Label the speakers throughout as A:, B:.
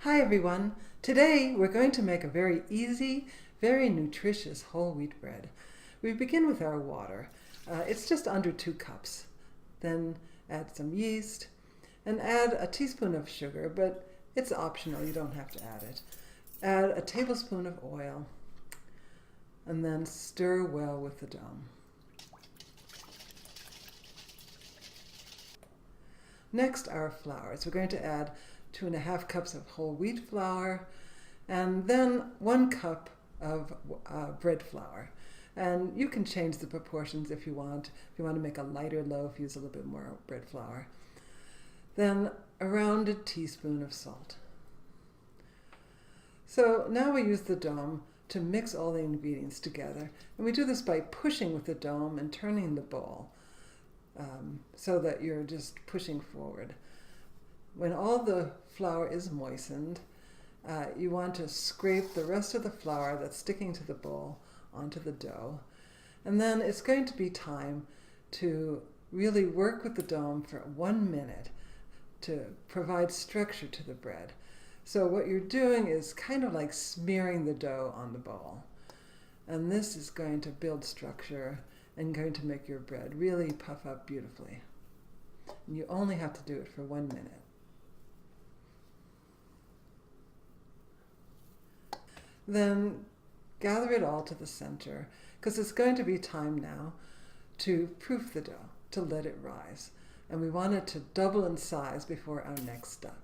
A: Hi everyone! Today we're going to make a very easy, very nutritious whole wheat bread. We begin with our water. It's just under 2 cups. Then add some yeast and add a teaspoon of sugar, but it's optional, you don't have to add it. Add a tablespoon of oil and then stir well with the dough. Next, our flour. So we're going to add 2½ cups of whole wheat flour, and then 1 cup of bread flour. And you can change the proportions if you want. If you want to make a lighter loaf, use a little bit more bread flour. Then a rounded teaspoon of salt. So now we use the dome to mix all the ingredients together. And we do this by pushing with the dome and turning the bowl so that you're just pushing forward. When all the flour is moistened, you want to scrape the rest of the flour that's sticking to the bowl onto the dough. And then it's going to be time to really work with the dome for 1 minute to provide structure to the bread. So what you're doing is kind of like smearing the dough on the bowl. And this is going to build structure and going to make your bread really puff up beautifully. And you only have to do it for 1 minute. Then gather it all to the center, because it's going to be time now to proof the dough, to let it rise. And we want it to double in size before our next step.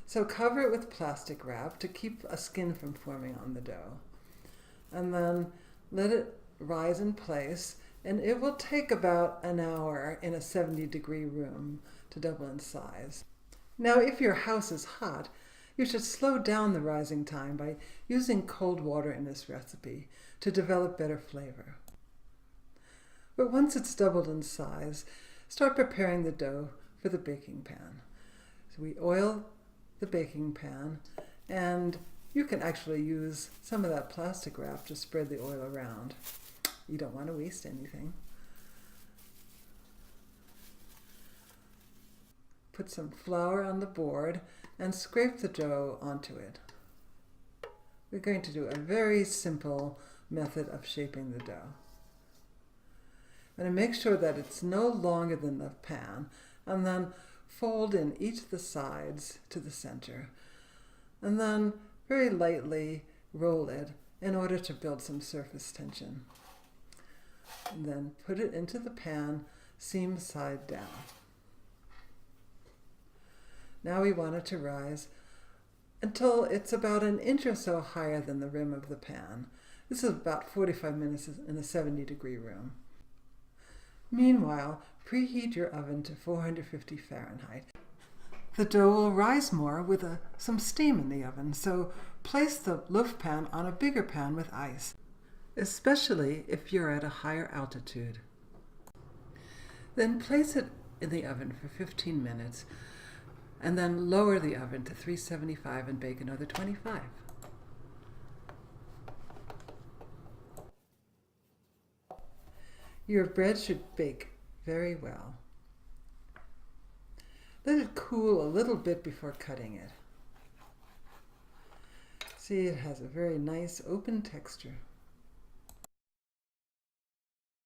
A: So cover it with plastic wrap to keep a skin from forming on the dough. And then let it rise in place, and it will take about an hour in a 70-degree room to double in size. Now, if your house is hot, you should slow down the rising time by using cold water in this recipe to develop better flavor. But once it's doubled in size, start preparing the dough for the baking pan. So we oil the baking pan, and you can actually use some of that plastic wrap to spread the oil around. You don't want to waste anything. Put some flour on the board and scrape the dough onto it. We're going to do a very simple method of shaping the dough. I'm going to make sure that it's no longer than the pan, and then fold in each of the sides to the center, and then very lightly roll it in order to build some surface tension. And then put it into the pan, seam side down. Now we want it to rise until it's about 1 inch or so higher than the rim of the pan. This is about 45 minutes in a 70-degree room. Meanwhile, preheat your oven to 450 Fahrenheit. The dough will rise more with some steam in the oven, so place the loaf pan on a bigger pan with ice, especially if you're at a higher altitude. Then place it in the oven for 15 minutes, and then lower the oven to 375 and bake another 25. Your bread should bake very well. Let it cool a little bit before cutting it. See, it has a very nice open texture.